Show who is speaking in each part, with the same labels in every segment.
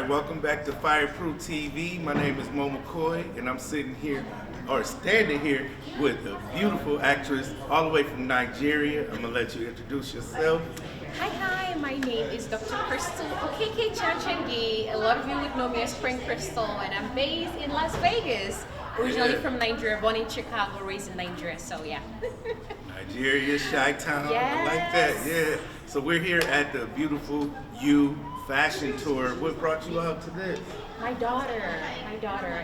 Speaker 1: welcome back to Fireproof TV. My name is MOE MCCOY, and I'm standing here with a beautiful actress all the way from Nigeria. I'm gonna let you introduce yourself.
Speaker 2: Hi, my name is Dr. Crystal Okeke Chanchengi. A lot of you would know me as Spring Crystal, and I'm based in Las Vegas. Originally from Nigeria, born in Chicago, raised in Nigeria, so yeah.
Speaker 1: Nigeria, Chi-Town,
Speaker 2: Yes.
Speaker 1: I like that, yeah. So we're here at the beautiful You Fashion Tour. What brought you out to this?
Speaker 2: My daughter,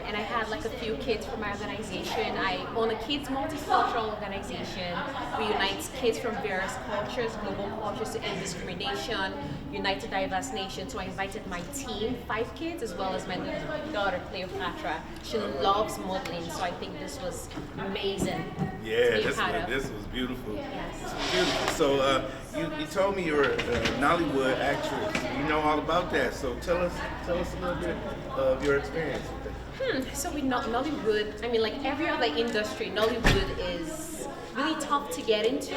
Speaker 2: and I had like a few kids from my organization. I own a kids multicultural organization. We unite kids from various cultures, global cultures to end discrimination, unite a diverse nation. So I invited my team, 5 kids, as well as my little daughter, Cleopatra. She loves modeling, so I think this was amazing.
Speaker 1: Yeah, this was beautiful.
Speaker 2: Yes.
Speaker 1: This was beautiful. So you told me you're a Nollywood actress. You know all about that. So tell us a little bit of your experience with that.
Speaker 2: So with Nollywood, I mean, like every other industry, Nollywood is really tough to get into.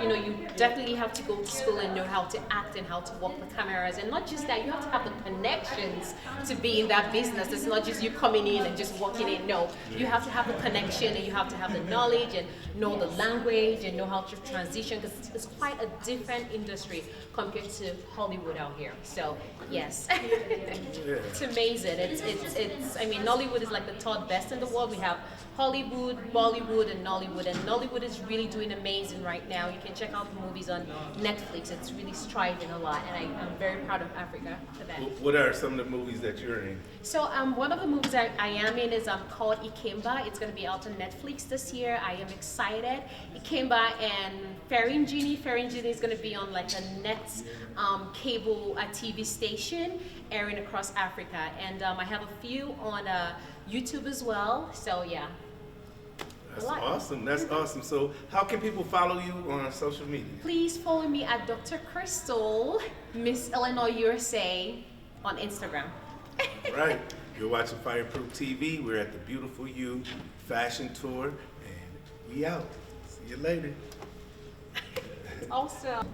Speaker 2: You know, you definitely have to go to school and know how to act and how to work the cameras. And not just that, you have to have the connections to be in that business. It's not just you coming in and just walking in. No, you have to have the connection and you have to have the knowledge and know the language and know how to transition, because it's quite a different industry compared to Hollywood out here. So yes, it's amazing. It's I mean, Nollywood is like the third best in the world. We have Hollywood, Bollywood, and Nollywood is really doing amazing right now. You can check out the movies on Netflix. It's really striving a lot, and I'm very proud of Africa for that.
Speaker 1: What are some of the movies that you're in?
Speaker 2: So one of the movies I am in is called Ikemba. It's going to be out on Netflix this year. I am excited. Ikemba and Feringini. Feringini is going to be on like a net cable TV station airing across Africa, and I have a few on YouTube as well. So yeah.
Speaker 1: That's awesome. That's awesome. So how can people follow you on social media?
Speaker 2: Please follow me at Dr. Crystal, Miss Illinois USA on Instagram.
Speaker 1: All right. You're watching Fireproof TV. We're at the beautiful You Fashion Tour, and we out. See you later.
Speaker 2: Also.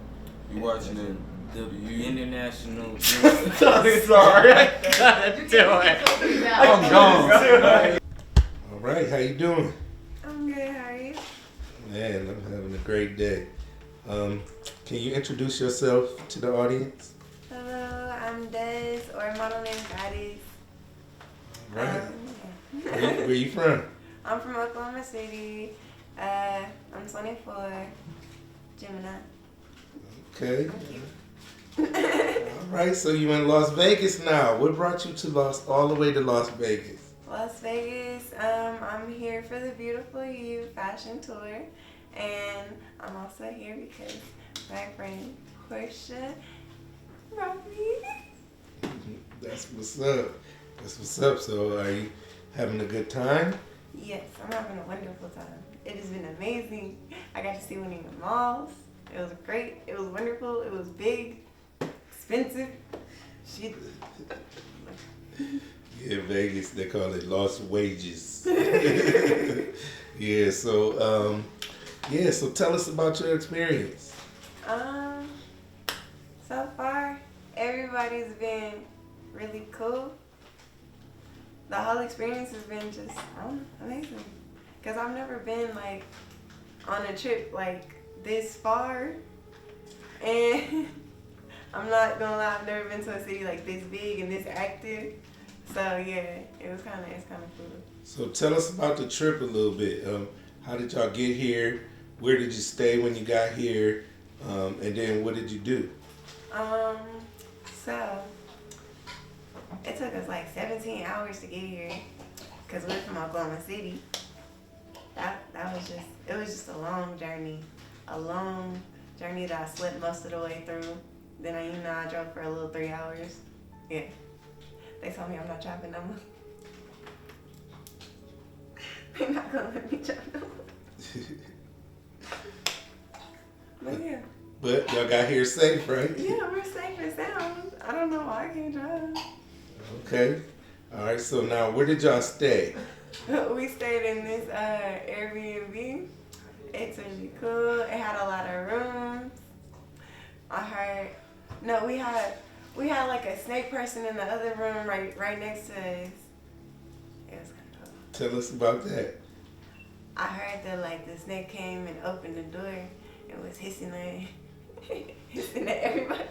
Speaker 3: You watching the International.
Speaker 4: Sorry.
Speaker 3: I'm gone.
Speaker 1: All right. How you doing?
Speaker 4: I'm good, how are you?
Speaker 1: Man, I'm having a great day. Can you introduce yourself to the audience?
Speaker 4: Hello, I'm Des, or model name Goddess.
Speaker 1: All right. Where you from?
Speaker 4: I'm from Oklahoma City. I'm 24. Gemini.
Speaker 1: Okay. All right, so you in Las Vegas now. What brought you to all the way to Las Vegas?
Speaker 4: Las Vegas, I'm here for the Beautiful You Fashion Tour. And I'm also here because my friend Porchia brought me.
Speaker 1: That's what's up. That's what's up. So are you having a good time?
Speaker 4: Yes, I'm having a wonderful time. It has been amazing. I got to see one in the malls. It was great. It was wonderful. It was big, expensive. Shit.
Speaker 1: Yeah, Vegas, they call it lost wages. Yeah, so tell us about your experience.
Speaker 4: So far, everybody's been really cool. The whole experience has been just amazing. Because I've never been like on a trip like this far. And I'm not gonna lie, I've never been to a city like this big and this active. So yeah, it's kind of cool.
Speaker 1: So tell us about the trip a little bit. How did y'all get here? Where did you stay when you got here? And then what did you do?
Speaker 4: So it took us like 17 hours to get here because we're from Oklahoma City. It was just a long journey that I slept most of the way through. Then I drove for a little 3 hours. Yeah. They told me I'm not driving no more. They're not gonna let me drive no more. But yeah.
Speaker 1: But y'all got here safe, right?
Speaker 4: Yeah, we're safe and sound. I don't know why I can't drive.
Speaker 1: Okay. All right, so now where did y'all stay?
Speaker 4: We stayed in this Airbnb. It's really cool. It had a lot of rooms. we had like a snake person in the other room right next to us. It was kind of cool.
Speaker 1: Tell us about that.
Speaker 4: I heard that like the snake came and opened the door and was hissing at everybody.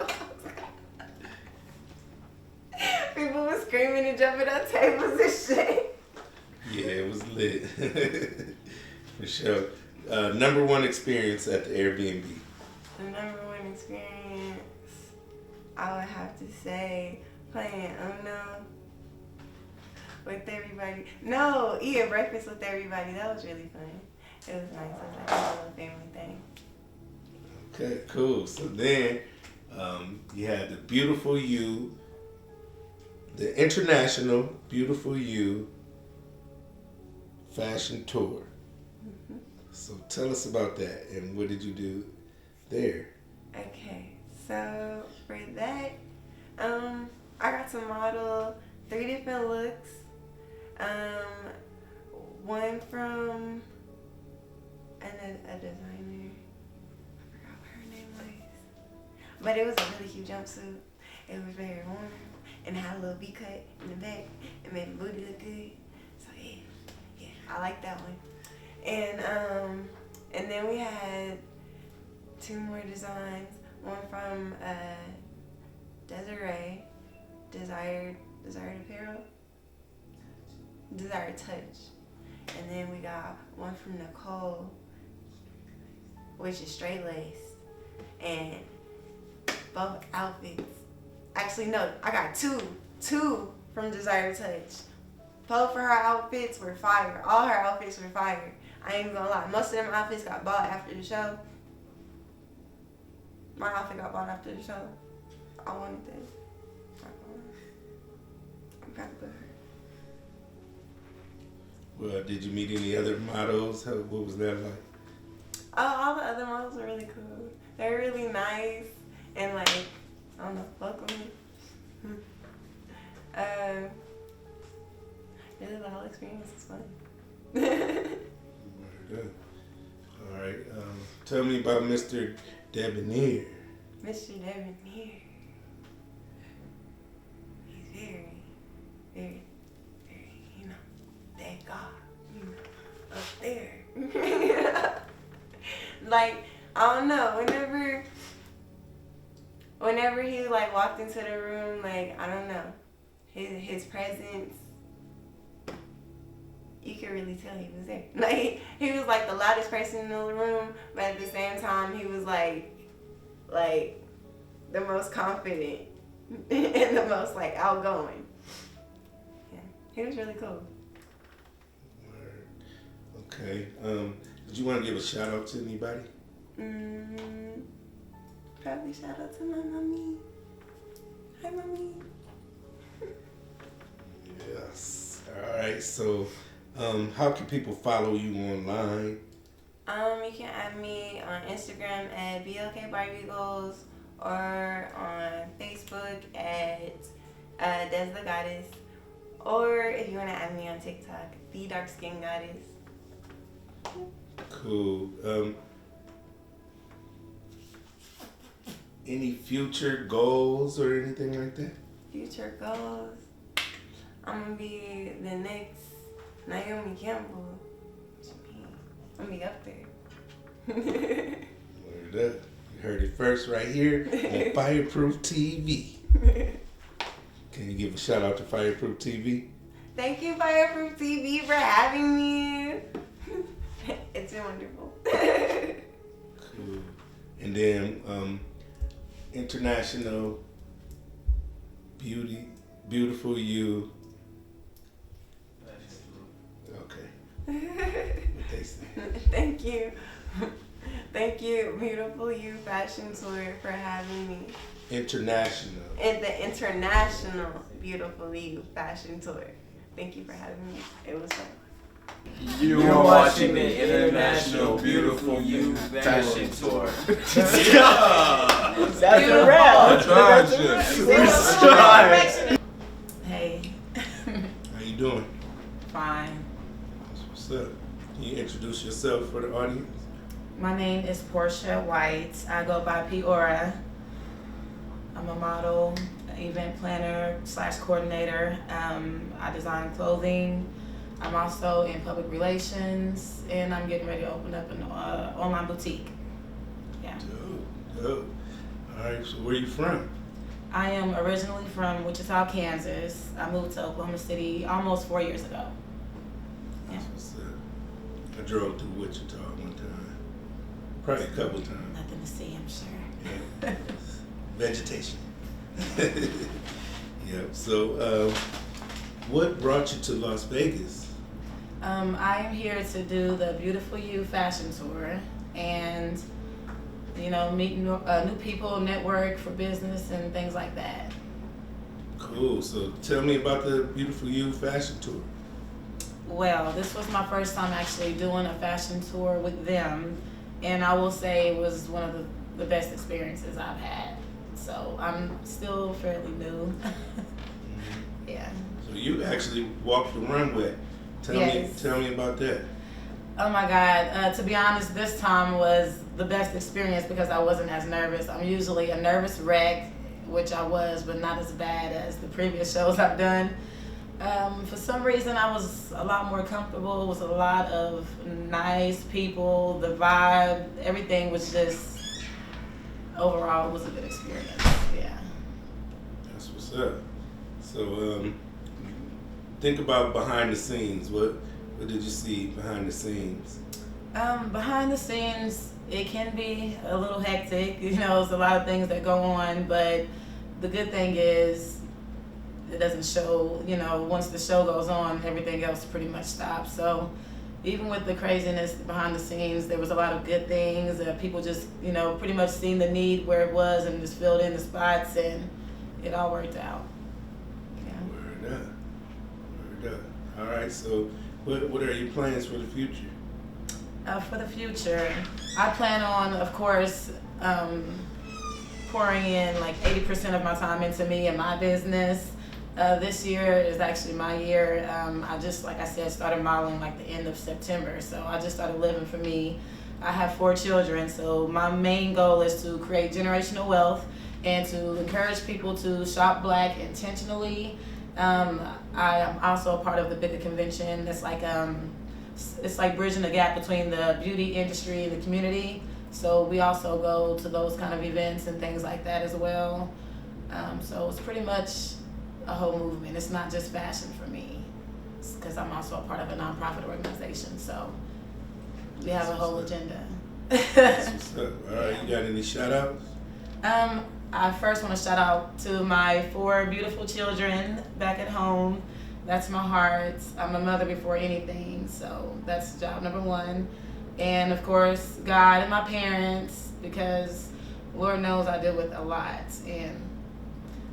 Speaker 4: People were screaming and jumping on tables and shit.
Speaker 1: Yeah, it was lit. For sure. Number one experience at the Airbnb.
Speaker 4: The number one experience, I would have to say playing Uno with everybody. No, eating breakfast with everybody. That was really fun. It was nice. It was like a little family thing.
Speaker 1: Okay, cool. So then you had the Beautiful You, the International Beautiful You Fashion Tour.
Speaker 4: Mm-hmm.
Speaker 1: So tell us about that and what did you do there?
Speaker 4: Okay, so for that, I got to model 3 different looks. One from a designer. I forgot what her name was. But it was a really cute jumpsuit. It was very warm and it had a little V cut in the back. It made my booty look good. So yeah, I like that one. And then we had 2 more designs. One from Desiree, Desired Apparel, Desired Touch. And then we got one from Nicole, which is straight laced. And both outfits. Actually, no, I got two from Desired Touch. Both of her outfits were fire. All her outfits were fire. I ain't gonna lie. Most of them outfits got bought after the show. My outfit got bought after the show. I wanted this. I'm kind of good.
Speaker 1: Well, did you meet any other models? What was that like?
Speaker 4: Oh, all the other models were really cool. They were really nice and like, I don't know, welcoming. Really, the whole experience was fun.
Speaker 1: Good. All right. Tell me about Mr. Debonair.
Speaker 4: Mr. Debonair. He's very, very, that God, up there. Like, I don't know, whenever he like walked into the room, like, I don't know, his presence, you could really tell he was there. Like, he was like the loudest person in the room, but at the same time, he was like the most confident and the most like outgoing. Yeah, he was really cool.
Speaker 1: Okay. Did you want to give a shout out to anybody?
Speaker 4: Probably shout out to my mommy. Hi, mommy.
Speaker 1: Yes. All right. So, how can people follow you online?
Speaker 4: You can add me on Instagram at BLKBarbieGoals or on Facebook at Des the Goddess, or if you want to add me on TikTok, The Dark Skin Goddess.
Speaker 1: Cool. Any future goals or anything like that?
Speaker 4: Future goals? I'm gonna be the next Naomi Campbell. I'm gonna be up there.
Speaker 1: Word up. You heard it first right here on Fireproof TV. Can you give a shout out to Fireproof TV?
Speaker 4: Thank you, Fireproof TV, for having me. It's been wonderful.
Speaker 1: Cool. And then International Beautiful You. Okay. What they say.
Speaker 4: Thank you. Thank you, Beautiful You Fashion Tour, for having me.
Speaker 1: International.
Speaker 4: And the International Beautiful You Fashion Tour. Thank you for having me. It was fun.
Speaker 3: You're watching the International Beautiful You Fashion Tour.
Speaker 5: That's a wrap.
Speaker 4: Hey.
Speaker 1: How you doing?
Speaker 5: Fine.
Speaker 1: What's up? Can you introduce yourself for the audience?
Speaker 5: My name is Porchia White. I go by Peora. I'm a model event planner / coordinator. I design clothing. I'm also in public relations, and I'm getting ready to open up an online boutique. Yeah.
Speaker 1: Dope. All right, so where you from?
Speaker 5: I am originally from Wichita, Kansas. I moved to Oklahoma City almost 4 years ago. Yeah.
Speaker 1: That's what's up. I drove through Wichita one time. Probably a couple times.
Speaker 5: Nothing to see, I'm sure.
Speaker 1: Yeah. Vegetation. Yeah. So, what brought you to Las Vegas?
Speaker 5: I am here to do the Beautiful You fashion tour and, meet new people, network for business and things like that.
Speaker 1: Cool. So, tell me about the Beautiful You fashion tour.
Speaker 5: Well, this was my first time actually doing a fashion tour with them, and I will say it was one of the best experiences I've had. So I'm still fairly new. Yeah.
Speaker 1: So you actually walked the runway.
Speaker 5: Yes.
Speaker 1: Tell me about that.
Speaker 5: Oh my God. To be honest, this time was the best experience because I wasn't as nervous. I'm usually a nervous wreck, which I was, but not as bad as the previous shows I've done. For some reason, I was a lot more comfortable. It was a lot of nice people. The vibe, everything was just, overall, it was a good experience. Yeah.
Speaker 1: That's what's up. So, think about behind the scenes. What did you see behind the scenes?
Speaker 5: Behind the scenes, it can be a little hectic. There's a lot of things that go on, but the good thing is it doesn't show, once the show goes on, everything else pretty much stops. So even with the craziness behind the scenes, there was a lot of good things. People just, pretty much seen the need where it was and just filled in the spots, and it all worked out. Yeah.
Speaker 1: Word up. All right, so what are your plans for the future?
Speaker 5: For the future, I plan on, of course, pouring in like 80% of my time into me and my business. This year is actually my year. I just, like I said, started modeling like the end of September. So I just started living for me. I have 4 children, so my main goal is to create generational wealth and to encourage people to shop Black intentionally. I am also a part of the bigger convention that's like, it's like bridging the gap between the beauty industry and the community. So we also go to those kind of events and things like that as well. So it's pretty much a whole movement. It's not just fashion for me, because I'm also a part of a nonprofit organization. So we have a whole agenda.
Speaker 1: That's what's up. All right, you got any shout outs?
Speaker 5: I first want to shout out to my 4 beautiful children back at home. That's my heart. I'm a mother before anything, so that's job number 1. And of course, God and my parents, because Lord knows I deal with a lot. And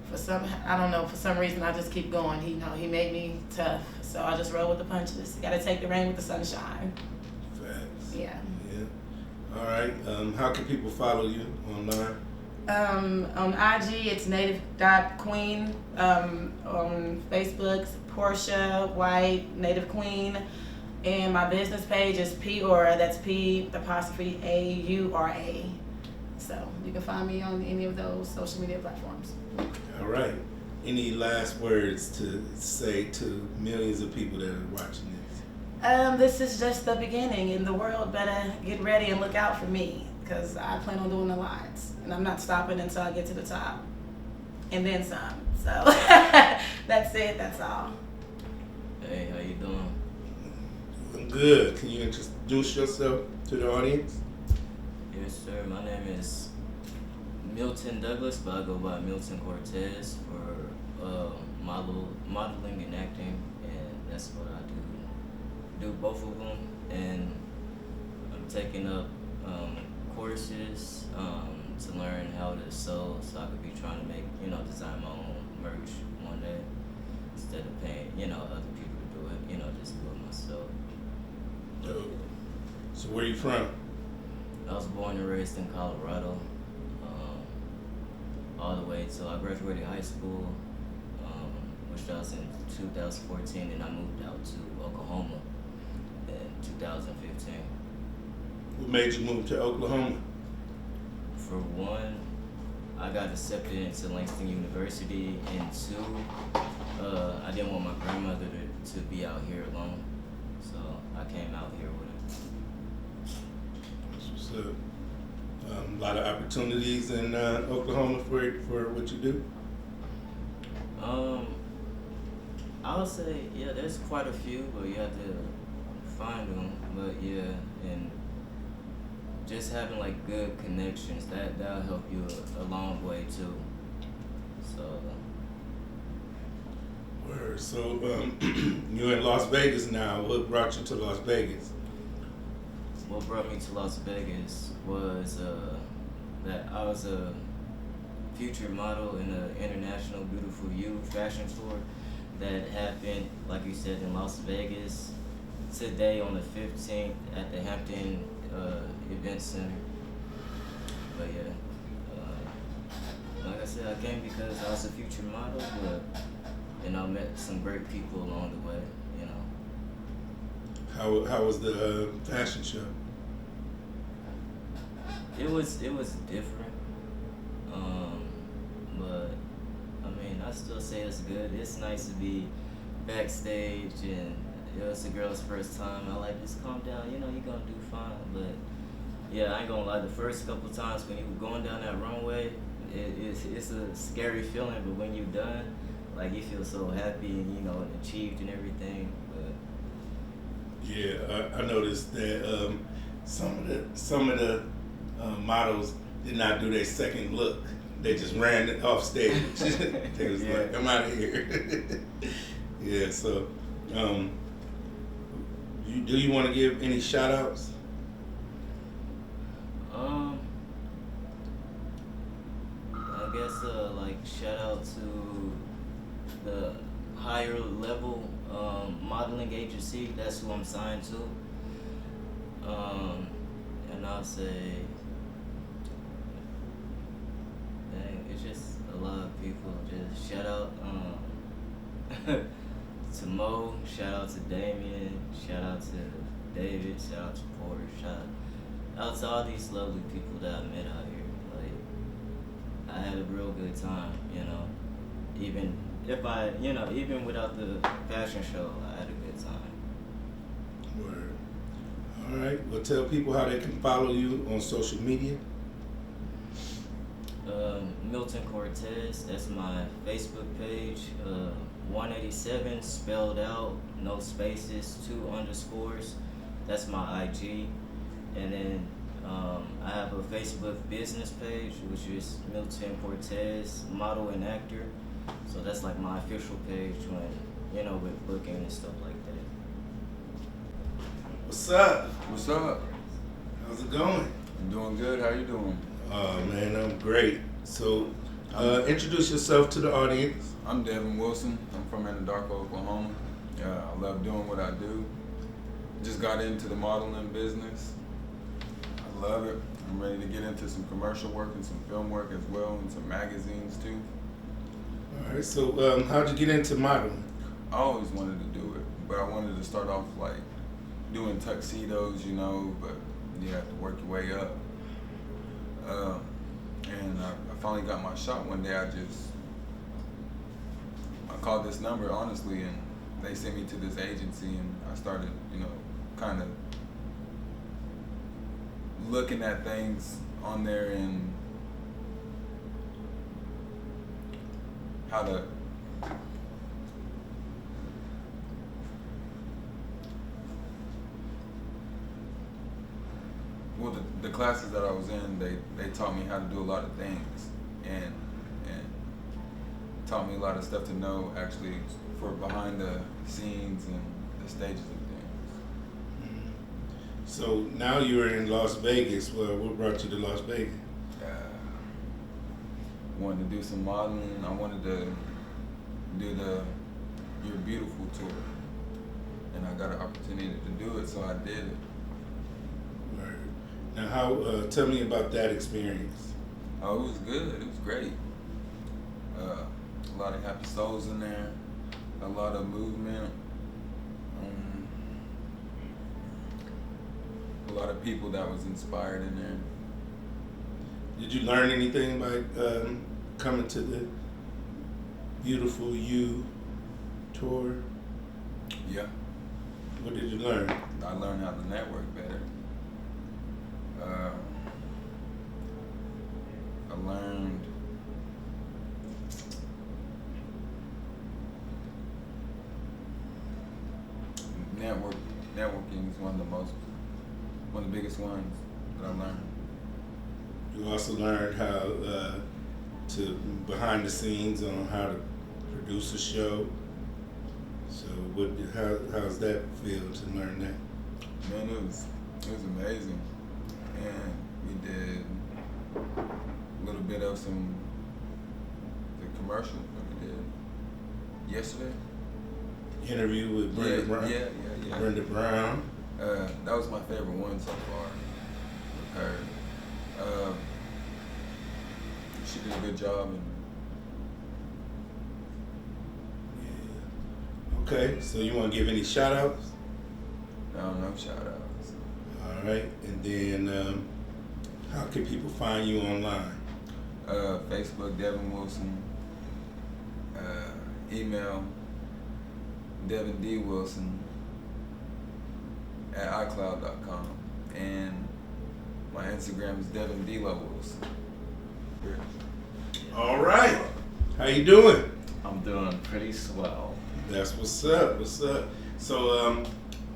Speaker 5: for some reason I just keep going. He made me tough, so I just roll with the punches. Got to take the rain with the sunshine.
Speaker 1: Facts.
Speaker 5: Yeah.
Speaker 1: All right. How can people follow you online?
Speaker 5: On IG, it's native.queen. On Facebook, it's Porchia White, Native Queen. And my business page is P-Aura, that's P''A-U-R-A. So you can find me on any of those social media platforms.
Speaker 1: All right. Any last words to say to millions of people that are watching this?
Speaker 5: This is just the beginning, and the world better get ready and look out for me, because I plan on doing a lot. And I'm not stopping until I get to the top. And then some. So that's it, that's all.
Speaker 3: Hey, how you doing?
Speaker 1: I'm good. Can you introduce yourself to the audience?
Speaker 3: Yes, sir. My name is Milton Douglas, but I go by Milton Quartz for modeling and acting, and that's what I do both of them. And I'm taking up courses to learn how to sew, so I could be trying to make, design my own merch one day instead of paying, other people to do it, just do it myself.
Speaker 1: Dope. So where you from?
Speaker 3: I was born and raised in Colorado, all the way till I graduated high school, which I was in 2014, and I moved out to Oklahoma in 2015.
Speaker 1: What made you move to Oklahoma?
Speaker 3: For one, I got accepted into Langston University, and two, I didn't want my grandmother to be out here alone, so I came out here with her.
Speaker 1: That's what's up. A lot of opportunities in Oklahoma for what you do.
Speaker 3: I would say, yeah, there's quite a few, but you have to find them. But yeah, and just having like good connections, that'll help you a long way too. So.
Speaker 1: Word. So you're in Las Vegas now. What brought you to Las Vegas?
Speaker 3: What brought me to Las Vegas was that I was a featured model in the International Beautiful You fashion tour that happened, like you said, in Las Vegas today on the 15th at the Hampton Event Center. But yeah, like I said, I came because I was a featured model, and I met some great people along the way, you know.
Speaker 1: How was the fashion show?
Speaker 3: It was different, but I mean, I still say it's good. It's nice to be backstage, and it was the girl's first time. I like, just calm down, you know, you're gonna do fine. But yeah, I ain't gonna lie, the first couple times when you were going down that runway, it's a scary feeling, but when you're done, like, you feel so happy and, you know, achieved and everything. But
Speaker 1: Yeah, I noticed that some of the models did not do their second look. They just ran it off stage. They was like, I'm out of here. Yeah, so do you want to give any shout outs?
Speaker 3: I guess like shout out to the higher level modeling agency. That's who I'm signed to. And I'll say, dang, it's just a lot of people. Just shout out to Mo, shout out to Damien, shout out to David, shout out to Porter, shout out to all these lovely people that I met out here. Like, I had a real good time, you know. Even if even without the fashion show, I had a good time.
Speaker 1: Word. All right. Well, tell people how they can follow you on social media.
Speaker 3: Milton Quartz, that's my Facebook page. 187 spelled out, no spaces, 2 underscores. That's my IG. And then I have a Facebook business page, which is Milton Quartz, model and actor. So that's like my official page when, you know, with booking and stuff like that.
Speaker 1: What's up?
Speaker 6: What's up?
Speaker 1: How's it going?
Speaker 6: I'm doing good. How you doing?
Speaker 1: Oh man, I'm great. So introduce yourself to the audience.
Speaker 6: I'm Devin Wilson. I'm from Anadarko, Oklahoma. I love doing what I do. Just got into the modeling business. I love it. I'm ready to get into some commercial work and some film work as well, and some magazines too.
Speaker 1: All right. So how'd you get into modeling?
Speaker 6: I always wanted to do it, but I wanted to start off like doing tuxedos, you know, but you have to work your way up. And I finally got my shot one day. I called this number, honestly, and they sent me to this agency, and I started, you know, kind of looking at things on there and how to the classes that I was in, they taught me how to do a lot of things and taught me a lot of stuff to know actually for behind the scenes and the stages of things.
Speaker 1: Mm-hmm. So now you're in Las Vegas. Well, what brought you to Las Vegas?
Speaker 6: Wanted to do some modeling. I wanted to do the You're Beautiful tour, and I got an opportunity to do it, so I did it.
Speaker 1: Right. Now, how? Tell me about that experience.
Speaker 6: Oh, it was good. It was great. A lot of happy souls in there. A lot of movement. A lot of people that was inspired in there.
Speaker 1: Did you learn anything by coming to the Beautiful You tour?
Speaker 6: Yeah.
Speaker 1: What did you learn?
Speaker 6: I learned how to network better. I learned networking is one of the biggest ones that I learned.
Speaker 1: You also learned how to behind the scenes on how to produce a show. So how's that feel to learn that?
Speaker 6: Man, it was amazing, and we did a little bit of the commercial that we did yesterday.
Speaker 1: Interview with Brenda Brown.
Speaker 6: Yeah.
Speaker 1: Brenda Brown.
Speaker 6: That was my favorite one so far with her. She did a good job.
Speaker 1: Okay, so you want to give any shout outs?
Speaker 6: No shout outs.
Speaker 1: All right, and then how can people find you online?
Speaker 6: Facebook, Devin Wilson. Email, Devin D. Wilson at iCloud.com. And my Instagram is Devin D. Wilson.
Speaker 1: All right, how you doing?
Speaker 7: I'm doing pretty swell.
Speaker 1: That's what's up. So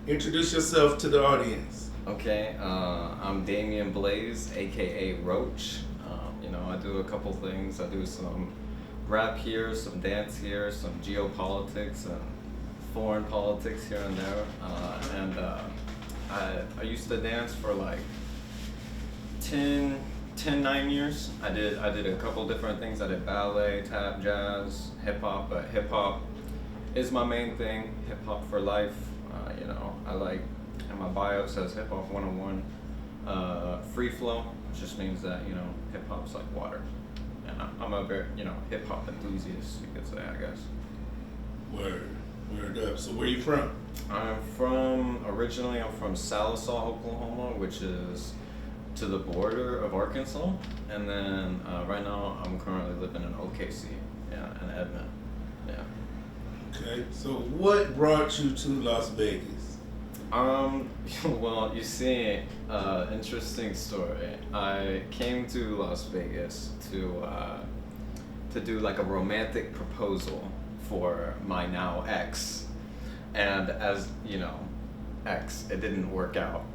Speaker 1: introduce yourself to the audience.
Speaker 7: Okay, I'm Damian Blaze, aka Roach. I do a couple things. I do some rap here, some dance here, some geopolitics and foreign politics here and there. I used to dance for like 9 years. I did a couple different things. I did ballet, tap, jazz, hip hop, but hip hop is my main thing. Hip hop for life. I like, and my bio says hip hop 101. Free flow, which just means that hip hop's like water, and I'm a very hip hop enthusiast, you could say, I guess.
Speaker 1: Word up. So where you from?
Speaker 7: Originally I'm from Sallisaw, Oklahoma, which is to the border of Arkansas, and then right now I'm currently living in OKC, in Edmond.
Speaker 1: Okay, so what brought you to Las Vegas?
Speaker 7: Well, you see, interesting story. I came to Las Vegas to do like a romantic proposal for my now ex, and as you know, ex, it didn't work out.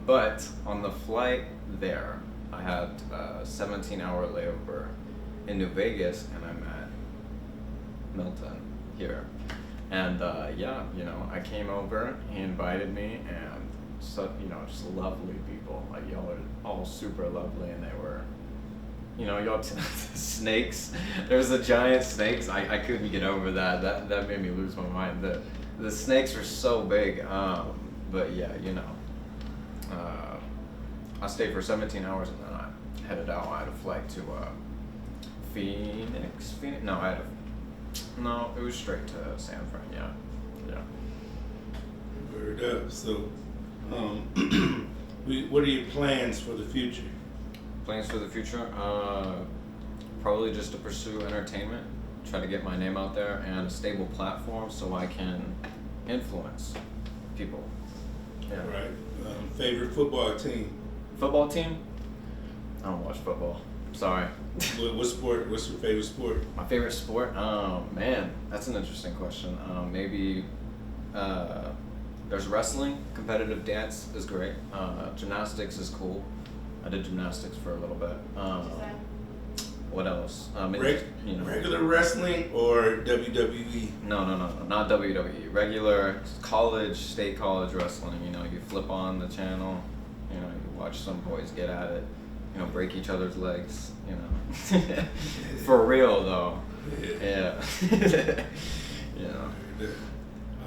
Speaker 7: But on the flight there, I had a 17-hour layover in New Vegas, and I met Milton here. And I came over, he invited me, and so, just lovely people. Like, y'all are all super lovely, and they were, y'all snakes. There was a giant snakes. I couldn't get over that. That made me lose my mind. The snakes were so big. But yeah, I stayed for 17 hours, and then I headed out. I had a flight to Phoenix. No, it was straight to San Fran. Yeah.
Speaker 1: Word up. So, what are your plans for the future?
Speaker 7: Plans for the future? Probably just to pursue entertainment, try to get my name out there, and a stable platform so I can influence people. Yeah.
Speaker 1: Right. Favorite football team?
Speaker 7: Football team? I don't watch football. Sorry.
Speaker 1: What sport? What's your favorite sport?
Speaker 7: My favorite sport? Man, that's an interesting question. Maybe there's wrestling. Competitive dance is great. Gymnastics is cool. I did gymnastics for a little bit. What else?
Speaker 1: Regular wrestling or WWE?
Speaker 7: No, not WWE. Regular state college wrestling. You flip on the channel. You watch some boys get at it. Break each other's legs. For real though. Yeah.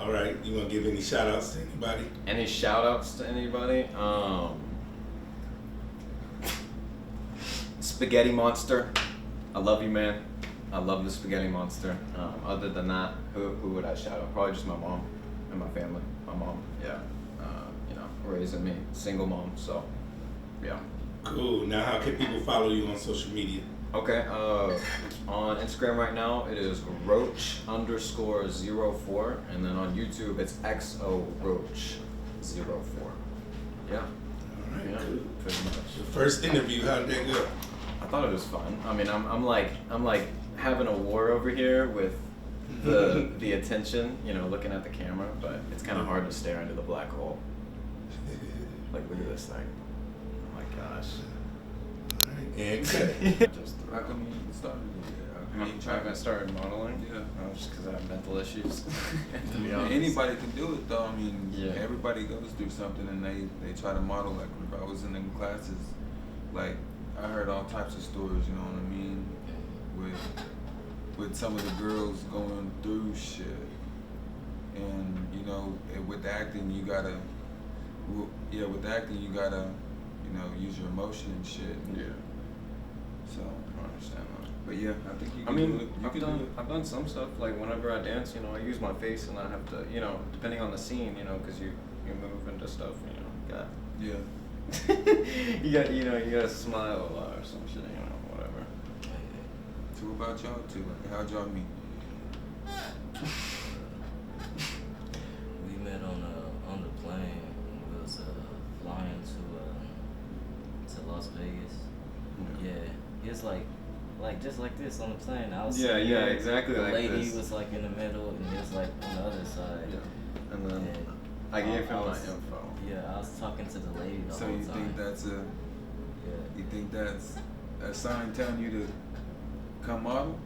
Speaker 1: All right. You want to give any shout outs to anybody?
Speaker 7: Any shout outs to anybody? Spaghetti Monster. I love you, man. I love the Spaghetti Monster. Other than that, who would I shout out? Probably just my mom and my family. My mom, yeah. Raising me, single mom, so yeah.
Speaker 1: Cool. Now, how can people follow you on social media?
Speaker 7: Okay, on Instagram right now it is Roach_04, and then on YouTube it's XORoach04. Yeah.
Speaker 1: All right,
Speaker 7: Yeah,
Speaker 1: cool.
Speaker 7: pretty much.
Speaker 1: Your first interview, how'd that go?
Speaker 7: I thought it was fun. I mean, I'm like having a war over here with the attention, you know, looking at the camera, but it's kind of hard to stare into the black hole. Like, look at this thing. Oh my gosh.
Speaker 1: All right, and
Speaker 7: Just
Speaker 6: How come you started it?
Speaker 7: I started modeling.
Speaker 6: Yeah.
Speaker 7: Just because I have mental issues. To be
Speaker 6: Yeah,
Speaker 7: honest.
Speaker 6: anybody can do it though. I mean,
Speaker 7: Yeah.
Speaker 6: everybody goes through something and they try to model. Like if I was in them classes, like I heard all types of stories. You know what I mean? With some of the girls going through shit, and you know, with acting you gotta, you know, use your emotion and shit.
Speaker 7: Yeah.
Speaker 6: So,
Speaker 7: I understand that.
Speaker 6: but yeah, I think you
Speaker 7: I
Speaker 6: can
Speaker 7: mean,
Speaker 6: do it. You can do it.
Speaker 7: I've done some stuff, like whenever I dance, you know, I use my face and I have to, you know, depending on the scene, you know, because you move into stuff, you know,
Speaker 6: Yeah.
Speaker 7: you got, you gotta smile a lot or some shit, you know, whatever.
Speaker 6: So what about y'all two? How'd y'all meet?
Speaker 3: We met on the plane. We was flying to Las Vegas. Yeah, it's like just like this on the plane. I was
Speaker 7: Yeah,
Speaker 3: sitting
Speaker 7: yeah,
Speaker 3: there,
Speaker 7: exactly
Speaker 3: the
Speaker 7: like
Speaker 3: lady
Speaker 7: this.
Speaker 3: was like in the middle, and he was like on the other side.
Speaker 7: Yeah. And then
Speaker 3: And
Speaker 7: I gave him
Speaker 3: I
Speaker 7: my
Speaker 3: was-
Speaker 7: info.
Speaker 3: Yeah, I was talking to the lady the
Speaker 6: So
Speaker 3: whole
Speaker 6: you
Speaker 3: time.
Speaker 6: think that's
Speaker 3: Yeah.
Speaker 6: you think that's a sign telling you to come model?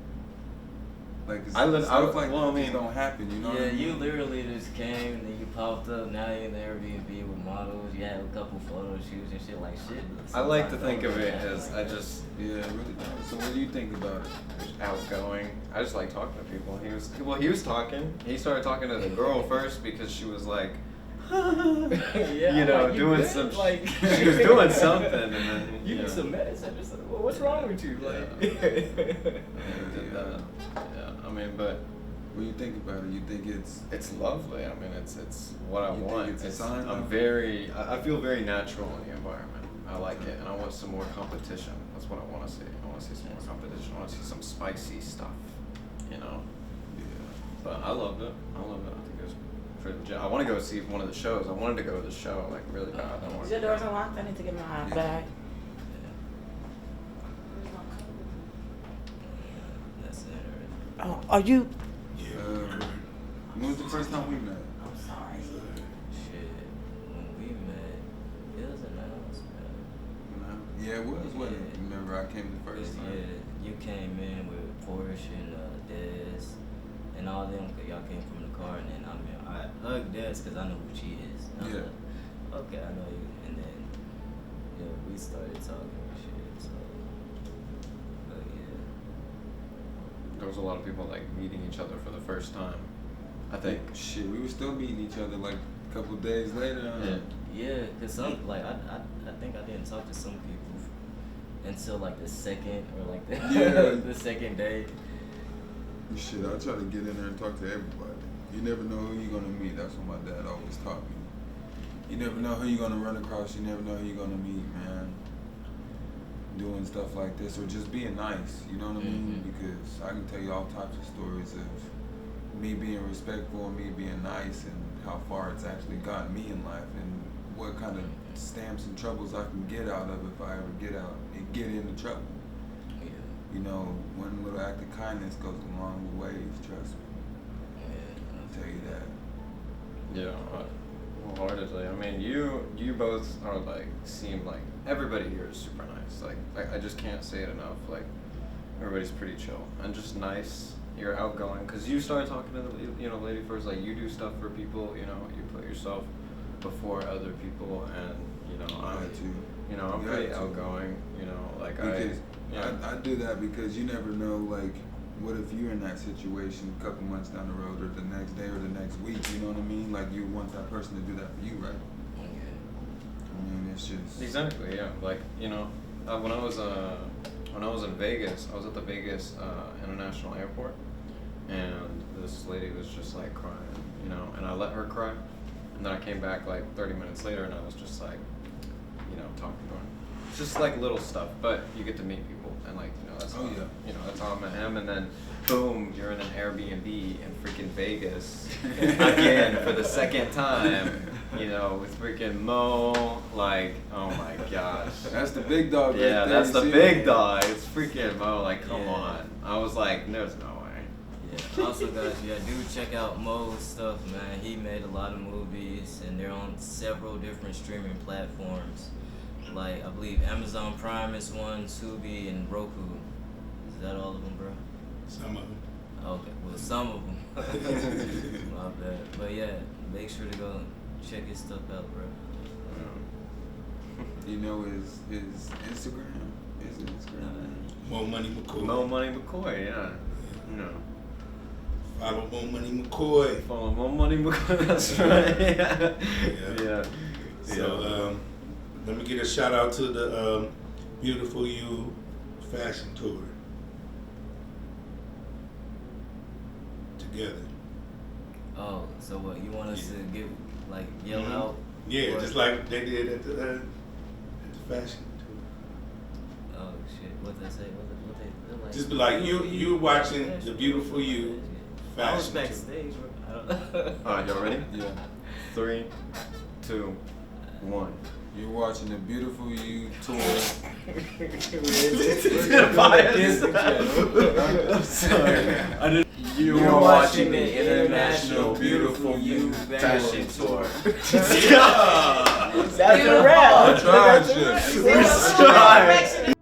Speaker 6: Like
Speaker 7: I
Speaker 6: stuff like
Speaker 7: well, I
Speaker 6: that
Speaker 7: mean-
Speaker 6: just don't happen, you know what
Speaker 3: Yeah,
Speaker 6: I mean?
Speaker 3: you literally just came and then you popped up. Now you're in the Airbnb with models. You had a couple photo shoots and shit like shit.
Speaker 7: I like to
Speaker 3: sometimes
Speaker 7: think
Speaker 3: don't
Speaker 7: of it
Speaker 3: happen
Speaker 7: as
Speaker 3: like
Speaker 7: I
Speaker 3: that.
Speaker 7: just
Speaker 6: Yeah, it really does. So what do you think about it?
Speaker 7: outgoing. I just like talking to people. He was talking. He started talking to the girl first because she was like,
Speaker 3: Yeah,
Speaker 7: you know,
Speaker 3: like, you
Speaker 7: doing
Speaker 3: good?
Speaker 7: some.
Speaker 3: Like-
Speaker 7: She was doing something, and then
Speaker 3: You need some medicine or something. Well, what's wrong with you? Like,
Speaker 7: Did that. Yeah, I mean, but
Speaker 6: What do you think about it? You think
Speaker 7: it's lovely. I mean, it's what I
Speaker 6: You think
Speaker 7: want.
Speaker 6: it's a sign
Speaker 7: I'm
Speaker 6: of-
Speaker 7: very. I feel very natural in the environment. I like it, and I want some more competition. That's what I want to see. I want to see some more competition. I want to see some spicy stuff. You know.
Speaker 6: yeah.
Speaker 7: But I loved it. I think it was pretty legit. I want to go see one of the shows. I wanted to go to the show like really bad. I wanted
Speaker 5: Is your
Speaker 7: to
Speaker 5: doors
Speaker 7: go.
Speaker 5: unlocked? I need to get my
Speaker 6: Yeah.
Speaker 5: bag.
Speaker 3: that's it.
Speaker 5: Oh, are you?
Speaker 6: When was the first time we met?
Speaker 5: I'm sorry.
Speaker 3: Shit. When we met, it was announcement.
Speaker 6: Yeah, it was. What?
Speaker 3: Yeah.
Speaker 6: Remember, I came the first time.
Speaker 3: Yeah, you came in with Porchia and Des and all them. Cause y'all came from the car, and then I hugged Des because I know who she is. And I was
Speaker 6: Yeah.
Speaker 3: like, okay, I know you. And then we started talking and shit. So, but yeah.
Speaker 7: There was a lot of people like meeting each other for the first time. I think.
Speaker 6: Shit, we were still meeting each other like a couple days later.
Speaker 7: Yeah.
Speaker 3: Yeah, cause some like I think I didn't talk to some people until like the second or like the
Speaker 6: Yeah.
Speaker 3: the second day.
Speaker 6: Shit, I try to get in there and talk to everybody. You never know who you're gonna meet. That's what my dad always taught me. You never know who you're gonna run across. You never know who you're gonna meet, man. Doing stuff like this or just being nice. You know what I mean?
Speaker 3: Mhm.
Speaker 6: Because I can tell you all types of stories of me being respectful and me being nice and how far it's actually gotten me in life and what kind of stamps and troubles I can get out of if I ever get into trouble.
Speaker 3: Yeah,
Speaker 6: You know, one little act of kindness goes a long ways, trust me.
Speaker 3: yeah.
Speaker 6: I'll tell you that.
Speaker 7: Yeah. Wholeheartedly. I mean, you both are like seem like everybody here is super nice. Like I just can't say it enough. Like everybody's pretty chill and just nice. You're outgoing because you started talking to the lady first. Like you do stuff for people. You know, you put yourself before other people, and I'm I'm
Speaker 6: You
Speaker 7: pretty
Speaker 6: have to.
Speaker 7: outgoing. Like
Speaker 6: Because
Speaker 7: yeah.
Speaker 6: I do that because you never know, like, what if you're in that situation a couple months down the road or the next day or the next week, you know what I mean? Like, you want that person to do that for you, right?
Speaker 3: Yeah.
Speaker 6: I mean, it's just...
Speaker 7: Exactly, yeah. Like, when I was in Vegas, I was at the Vegas International Airport, and this lady was just like crying, and I let her cry, and then I came back like 30 minutes later, and I was just like, talking to her. just like little stuff, but you get to meet people and like that's
Speaker 6: Oh,
Speaker 7: how,
Speaker 6: yeah.
Speaker 7: that's how I met him, and then boom, you're in an Airbnb in freaking Vegas again for the second time. With freaking Mo, like, oh my gosh.
Speaker 6: That's the big dog. Right
Speaker 7: Yeah,
Speaker 6: there,
Speaker 7: that's
Speaker 6: you
Speaker 7: the
Speaker 6: see
Speaker 7: big
Speaker 6: him?
Speaker 7: dog. It's freaking Mo. Like, come
Speaker 3: Yeah.
Speaker 7: on. I was like, there's no way.
Speaker 3: Yeah. Also, guys, do check out Mo's stuff, man. He made a lot of movies, and they're on several different streaming platforms. Like, I believe Amazon Prime is one, Tubi, and Roku. Is that all of them, bro?
Speaker 1: Some of them.
Speaker 3: Okay, well, some of them. My bad. But yeah, make sure to go check his stuff out, bro.
Speaker 6: You know his Instagram? His Instagram.
Speaker 1: Mo Money McCoy.
Speaker 7: Mo Money McCoy, yeah.
Speaker 1: Follow Mo Money McCoy.
Speaker 7: Follow Mo Money McCoy, that's right. Yeah.
Speaker 1: So let me get a shout out to the Beautiful You fashion tour. Together.
Speaker 3: Oh, so what, you want us to give, like, yell out?
Speaker 1: Yeah,
Speaker 3: What?
Speaker 1: just like they did at the fashion tour.
Speaker 3: Oh, shit, what they say? What they like?
Speaker 1: Just be like, you watching the Beautiful You
Speaker 3: I was
Speaker 1: fashion tour.
Speaker 3: backstage, bro. I don't
Speaker 7: Alright, y'all ready?
Speaker 6: Yeah.
Speaker 7: 3, 2, 1.
Speaker 6: You're watching the Beautiful You tour.
Speaker 7: I'm sorry.
Speaker 3: You're watching the International Beautiful You Fashion Tour.
Speaker 5: That's a wrap.
Speaker 6: Try shit.
Speaker 7: We're